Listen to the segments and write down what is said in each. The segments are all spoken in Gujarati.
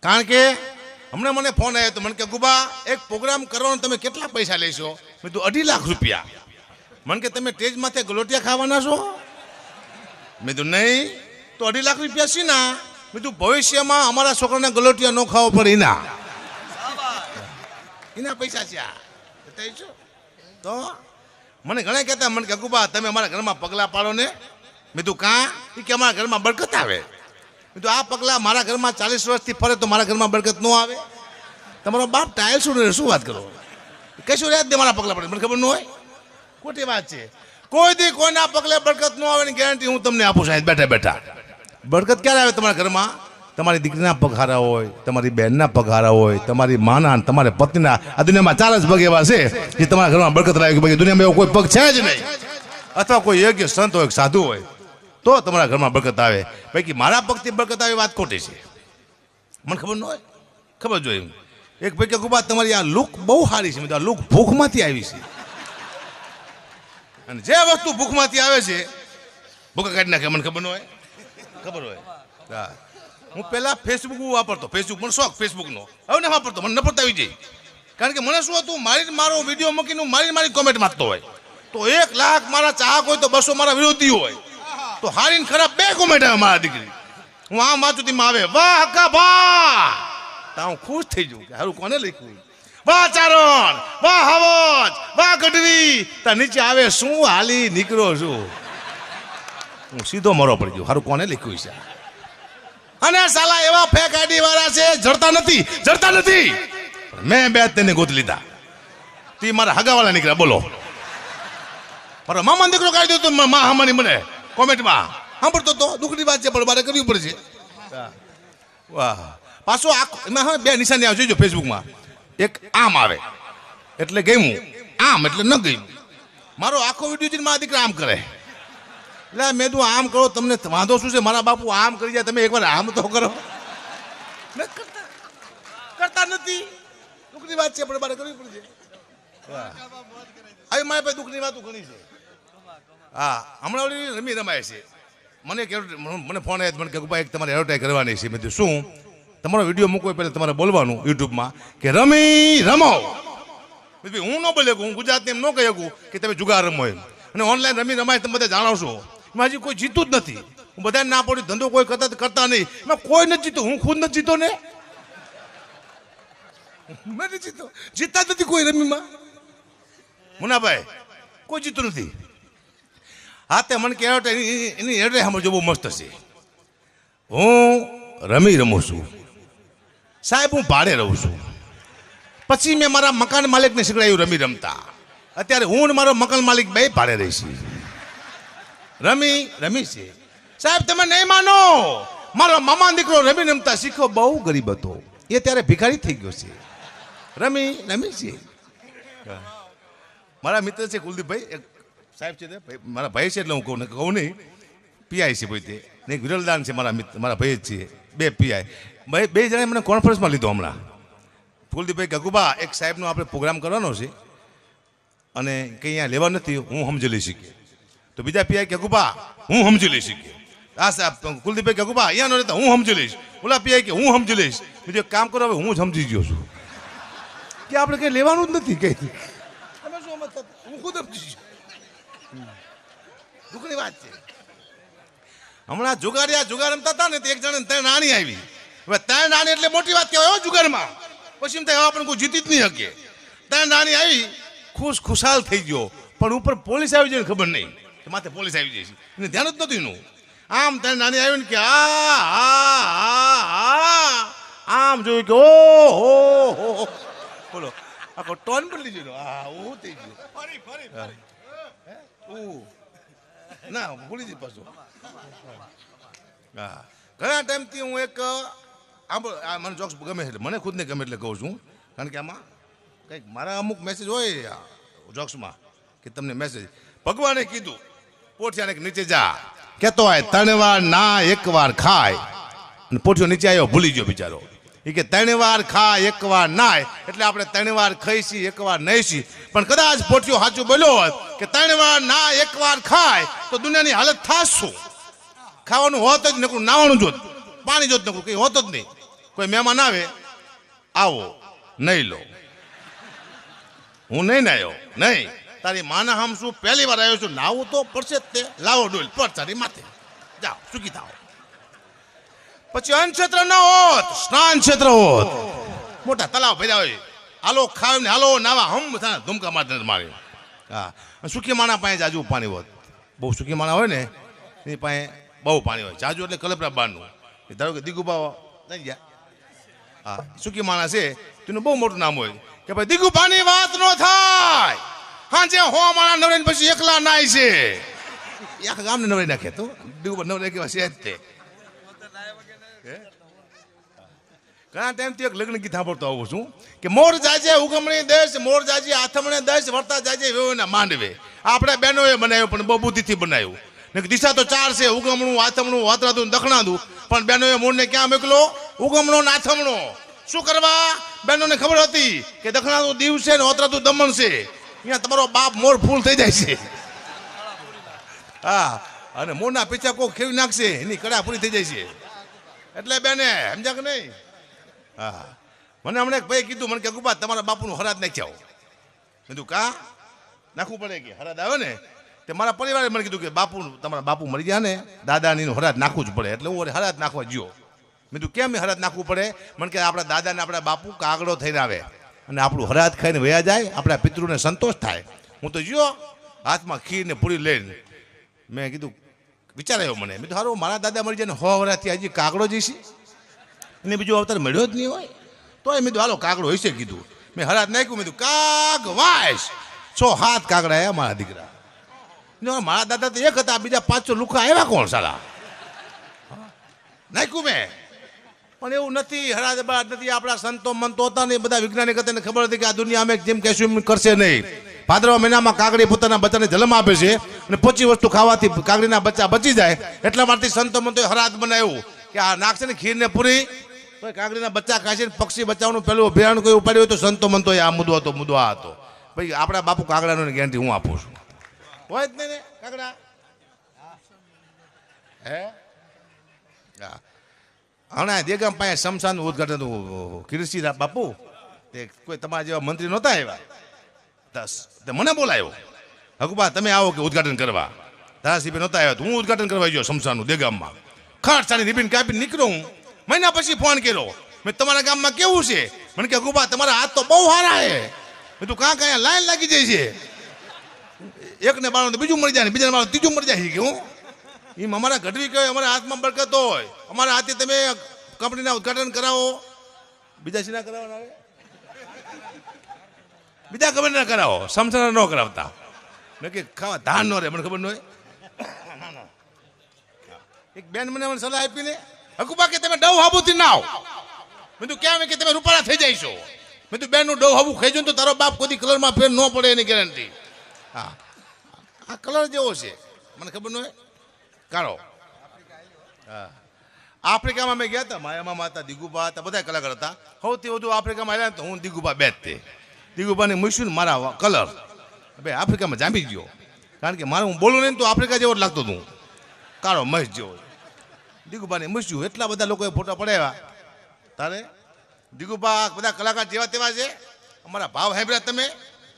કારણ કે હમણાં મને ફોન આવ્યો તો મને કે ગુબા એક પ્રોગ્રામ કરવાનો તમે કેટલા પૈસા લેશો? મેં કીધું 2.5 લાખ રૂપિયા. મને કે તમે સ્ટેજ માથે ગલોટિયા ખાવાના છો? મેં કીધું નહીં. તો 2.5 લાખ રૂપિયા છે ના? મેં કીધું ભવિષ્યમાં અમારા છોકરાને ગલોટિયા ન ખાવો પડે એના પૈસા છે આ. તો મને ઘણા કહેતા મને કે ગુબા તમે અમારા ઘરમાં પગલાં પાડો ને. મેં કીધું કાં? કે અમારા ઘરમાં બરકત આવે. મેં કીધું આ પગલાં મારા ઘરમાં 40 વર્ષથી ફરે તો મારા ઘરમાં બરકત ન આવે? તમારો બાપ ટાયલ શું વાત કરો? કશું યાદ દે મારા પગલાં પડે મને ખબર ન હોય? ખોટી વાત છે. કોઈ દી કોઈના પગલે બરકત ન આવે ની ગેરંટી હું તમને આપું સાહેબ બેઠા બેઠા. બરકત ક્યારે આવે તમારા ઘરમાં? તમારી દીકરીના પગ હારા હોય, તમારી બહેનના પગ હારા હોય, તમારી માના, તમારે પત્નીના. આ દુનિયામાં 4 જ પગ એવા છે જે તમારા ઘરમાં બરકત લાવે. બાકી દુનિયામાં એવો કોઈ પગ છે જ નહીં. અથવા કોઈ યોગ્ય સંત હોય, સાધુ હોય તો તમારા ઘરમાં બરકત આવે. પૈકી મારા પગથી બરકત આવે વાત ખોટી છે. મને ખબર ન હોય? ખબર જોઈએ. એક ભાઈ કે ગુબા તમારી આ લુક બહુ સારી છે. આ લુક ભૂખમાંથી આવી છે. અને જે વસ્તુ ભૂખમાંથી આવે છે ભૂખ કાઢી નાખે. મને ખબર ન હોય? ખબર હોય. હા, હું પહેલાં ફેસબુક વાપરતો. ફેસબુક મને શોખ ફેસબુકનો. હવે ને વાપરતો, મને નફરત આવી જાય. કારણ કે મને શું હતું, મારો વિડીયો મૂકીને મારી કોમેન્ટ માગતો હોય તો 1 લાખ મારા ચાહક હોય તો 200 મારા વિરોધી હોય તો હારીને ખરાબ 2 કોમેન્ટ આવે મારા દીકરી. હું આમ વાંચું તેમાં આવે વાહ હક્કા ભા. તો હું ખુશ થઈ જાઉં કે હારું કોને લખ્યું? વાહ ચારણ, વાહ હવજ, વાહ ગઢવી. ત્યાં નીચે આવે શું હાલી નીકળો છું. હું સીધો મરો પડી ગયો. હારું કોને લખ્યું છે? અને સાલા એવા ફેક આઈડી વાળા છે જડતા નથી. મેં 2 તેને ગોત લીધા. તી મારા હગાવાળા નીકળ્યા. બોલો, મારો મામા દીકરો કાઢી દો તો મા હમાની મને કોમેન્ટમાં સાંભળતો તો દુઃખની વાત છે પણ મારે કરવી પડશે. વાહ. પાછો એમાં 2 નિશાની આવે જોઈજો ફેસબુકમાં. એક આમ આવે એટલે ગયું, આમ એટલે ન ગયું. મારો આખો વિડીયો જોઈને મારા દીકરા આમ કરે. એટલે મેં તું આમ કરો તમને વાંધો શું છે? મારા બાપુ આમ કરી જાય, તમે એકવાર આમ તો કરો. કરતા નથી. દુઃખની વાત છે પણ મારે કરવી પડશે. આવી મારી પાસે દુઃખની વાતો ઘણી છે. હા, હમણાં ઓલી રમી રમાય છે. મને ફોન આવ્યો મને કે ભાઈ એક તમારે એડવર્ટાઈઝ કરવાની છે. મેં કીધું શું? તમારો વિડીયો મૂકવો પહેલાં તમારે બોલવાનું યુટ્યુબમાં કે રમી રમો. હું ન બોલે હું ગુજરાતને એમ ન કહી શકું કે તમે જુગાર રમો એમ. અને ઓનલાઈન રમી રમાય તમે બધા જાણો છો. એમાં હજી કોઈ જીતું જ નથી. હું બધાને ના પડ્યું ધંધો કોઈ કરતા નહીં. એમાં કોઈ નથી જીતો. હું ખુદ નથી જીતો ને. મેં નથી જીતો. જીતતા જ નથી કોઈ રમીમાં. મુનાભાઈ કોઈ જીતું નથી. હા તે મને કે એની એડ્રેસ સાંભળજો બહુ મસ્ત છે. હું રમી રમું છું સાહેબ, હું ભાડે રહું છું. પછી મેં મારા મકાન માલિકને શીખડાયું રમી રમતા. અત્યારે હું ને મારો મકાન માલિક 2 ભાડે રહીશી. રમી છે સાહેબ. તમે નહીં માનો, મારો મામા દીકરો રમી રમતા શીખ્યો. બહુ ગરીબ હતો એ, ત્યારે ભિખારી થઈ ગયો છે. રમી છે. મારા મિત્ર છે કુલદીપભાઈ, એક સાહેબ છે મારા ભાઈ છે એટલે હું કહું નહીં. પીઆઈ છે પોતે ને વિરલદાન છે મારા ભાઈ જ છે. 2 પીઆઈ. 2 જણાએ મને કોન્ફરન્સમાં લીધો હમણાં. કુલદીપભાઈ ગગુબા એક સાહેબનો આપણે પ્રોગ્રામ કરવાનો છે અને કંઈ અહીંયા લેવા નથી, હું સમજી લઈ શકીએ. તો બીજા પીઆઈ ગગુબા હું સમજી લઈ શકીએ. હા સાહેબ કુલદીપભાઈ ગગુબા અહીંયા નો રહેતા હું સમજી લઈશ. ઓલા પીઆઈ કે હું સમજી લઈશ. બીજું એક કામ કરો, હવે હું સમજી ગયો છું કે આપણે કંઈ લેવાનું જ નથી. કંઈ તમે શું હું ખુદ સમજી છું. દુઃખની વાત છે. હમણાં જુગાર રમતા હતા ને તો એક જણા 3 નાની આવી. હવે 3 નાની એટલે મોટી વાત કહેવાય જુગારમાં. પછી એમ થાય આપણે કોઈ જીતી જ નહીં શકીએ. 3 નાની આવી, ખુશાલ થઈ ગયો. પણ ઉપર પોલીસ આવી જાય ખબર નહીં. માથે પોલીસ આવી જાય છે, એને ધ્યાન જ નતું એનું. આમ 3 નાની આવી ને કે આમ જોયું કે ઓહો બોલો આખો ટોન બદલી ગયો. હા હું થઈ ગયો. ના ભૂલી જ પાછું. હા, ઘણા ટાઈમથી હું એક મને જોક્સ ગમે એટલે મને ખુદને ગમે એટલે કહું છું. કારણ કે આમાં કંઈક મારા અમુક મેસેજ હોય જોક્સમાં કે તમને મેસેજ. ભગવાને કીધું પોઠિયાને નીચે જા, કહેતો હોય 3 વાર ના 1 વાર ખાય. અને પોઠિયો નીચે આવ્યો, ભૂલી ગયો બિચારો. એ કે 3 વાર ખાય 1 વાર નાય એટલે આપણે 3 વાર ખાઈશી 1 વાર નહીશી. પણ કદાચ પોઠિયો સાચું બોલ્યો હોત કે 3 વાર ના 1 વાર ખાય તો દુનિયાની હાલત થાશ શું? ખાવાનું હોત જ નકરું નાવાનું જોત. પાણી જોત નકરું કંઈ હોતો જ નહીં. કોઈ મહેમાન આવે, આવો નહીં લો, હું નહીં નાયો નહીં, તારી માના હમ શું પહેલી વાર આવ્યો છું, નાવું તો પડશે જ તે, લાવો ડોલ પર તારી માથે જાઓ સુખી થાઓ. પછી અન્ન ક્ષેત્ર ન હોત, સ્નાન ક્ષેત્ર હોત, મોટા તલાવ ભર્યા હોય, હાલો ખાવ ને હાલો નાવા હમ ધુમકા મારતે મારે. હા, સુખી માણા પાસે જાજુ પાણી હોત. બહુ સુખી માણા હોય ને એની પાસે બહુ પાણી હોય. જાજુ એટલે કલપરા બારનું. ધારો કે દિગુબા થઈ ગયા, હા સુખી માણસ છે તેનું બહુ મોટું નામ હોય કે ભાઈ દિગુબાની વાત ન થાય, હા જે હો માણા નવરે પછી એકલા નાય છે, આખા ગામને નવરે નાખે તો દિગુબા નવરે કેવા છે જ તે. ઘણા ટાઈમથી એક લગ્ન ગીત સાંભળતો આવું છું કે મોર જાજે ઉગમણી દેશ, મોર જાજે આથમણે દેશ, વર્તા જાજે વેવના માંડવે. આપણે બહેનોએ બનાવ્યું પણ બહુ બુદ્ધિથી બનાવ્યું. દિશા તો ચાર છે, ઉગમણું, આથમણું, વાતરાદું, દખણાદું, પણ બહેનોએ મોરને ક્યાં મોકલો? ઉગમણો ને આથમણો. શું કરવા? બહેનોને ખબર હતી કે દખણાદું દીવ છે ને વાતરાદું દમણ છે, અહીંયા તમારો બાપ મોર ફૂલ થઈ જાય છે. હા, અને મોરના પીછા કોઈ ખેવી નાખશે, એની કડા પૂરી થઈ જાય છે. એટલે બેને સમજ્યા કે નહીં? હા, મને હમણાં એક ભાઈ કીધું, મને કે ગુબા તમારા બાપુનું હરાજ નાખ્યા. કીધું કા નાખવું પડે કે હરાજ આવે ને? તે મારા પરિવારે મને કીધું કે બાપુ તમારા બાપુ મરી ગયા ને દાદાની હરાજ નાખવું જ પડે, એટલે હું હરાજ નાખવા ગયો. મેં કીધું કેમ હરાજ નાખવું પડે? મને કે આપણા દાદાને આપણા બાપુ કાગડો થઈને આવે અને આપણું હરાજ ખાઈને વયા જાય, આપણા પિતૃને સંતોષ થાય. હું તો ગયો હાથમાં ખીર ને પૂરી લઈને. મેં કીધું વિચાર આવ્યો મને, મેં તો સારું મારા દાદા મરી જાય ને 100 વર્ષથી હજી કાગડો જઈશી, એને બીજો અવતાર મળ્યો જ નહીં હોય તો મેં કીધું હાલો કાગડો હશે. કીધું મેં હરાજ નાખ્યું, મેં કીધું કાગ વાઈશ 6-7 કાગડા આવ્યા મારા દીકરા. મારા દાદા તો એક હતા, બીજા 500 લુખા આવ્યા કોણ સાલા? નાખ્યું મેં, પણ એવું નથી, હરાજ બરાજ નથી. આપણા સંતો મંતો હતા ને બધા વૈજ્ઞાનિક હતા, ખબર હતી કે આ દુનિયા અમે જેમ કહેશું એમ કરશે નહીં. ભાદરવા મહિનામાં કાગડી પોતાના બચ્ચાને જન્મ આપે છે અને 25 વસ્તુ ખાવાથી કાગડીના બચ્ચા બચી જાય, એટલા માટે સંતો મંતોએ હરાજ બનાવ્યું કે આ નાખશે ને ખીરને પૂરી તો કાગડીના બચ્ચા ખાય છે. પક્ષી બચ્ચાઓનું પેલું અભિયાન કોઈ ઉપાડ્યું હોય તો સંતો મંતોએ આ મુદ્દો હતો, મુદ્દો આ હતો. ભાઈ આપણા બાપુ કાગડાનો ગેરંટી હું આપું છું, હોય જ નહીં ને કાગડા? હે હા, હમણાં દેગામ પાસે શમશાનનું ઉદઘાટન હતું. કિરસી બાપુ તે કોઈ તમારા જેવા મંત્રી નહોતા આવ્યા, મને બોલાયો, હકુબા તમે આવો કે ઉદઘાટન કરવા. ધારાસભ્ય નહોતા આવ્યા, હું ઉદઘાટન કરવા ગયો શમશાનનું દેગામમાં. ખાટ સાની રિબિન કાપી નીકળ્યો હું. મહિના પછી ફોન કર્યો, મેં તમારા ગામમાં કેવું છે? મને કે હકુબા તમારા હાથ તો બહુ સારા છે. મેં તું કાં કાંઈ લાઈન લાગી જાય છે, એકને બાળો તો બીજું મરી જાય ને બીજાને બાળો ત્રીજું મરી જાય કે હું એમ. અમારા ગઢવી કહેવાય, અમારા હાથમાં બરકત હોય. અમારા હાથે તમે કંપનીના ઉદઘાટન કરાવો, બીજા શીના કરાવવાના આવે? બીજા ખબર ના કરાવો, સમસા ન કરાવતા. મેં કે ખાવા ધાન ન રહે, મને ખબર ન હોય. એક બેન મને સલાહ આપી ને, હકુબા કે તમે ડવ હાબુથી ના આવો. મેં તું કેમ કે તમે રૂપાળા થઈ જઈશો. મેં તું બેનનું ડવ હાબુ ખાઈ ને તો તારો બાપ કોઈ કલરમાં ફેર ન પડે એની ગેરંટી. હા, આ કલર જેવો છે, મને ખબર ન હોય. કાઢો. હા, આફ્રિકામાં મેં ગયા હતા, માયામાં માતા દિગુબા હતા, બધા કલાકાર હતા. સૌથી વધુ આફ્રિકામાં આવ્યા તો હું દિગુબા બે જ તે. દિગુબાને મૂક્યું ને મારા કલર ભાઈ આફ્રિકામાં જામી ગયો, કારણ કે મારે હું બોલું નહીં તો આફ્રિકા જેવો જ લાગતો હતું, કાળો મહેશ જેવો. દિગુબાને મૂક્યું, એટલા બધા લોકોએ ફોટા પડાવ્યા. તારે દિગુબા બધા કલાકાર જેવા તેવા છે. અમારા ભાવ સાંભળ્યા તમે?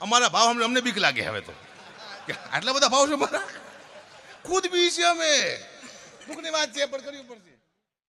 અમારા ભાવ અમને બીક લાગે હવે તો, આટલા બધા ભાવ છે મારા. ખુદ બી છે અમે, દુઃખની વાત છે પણ કરવી પડશે.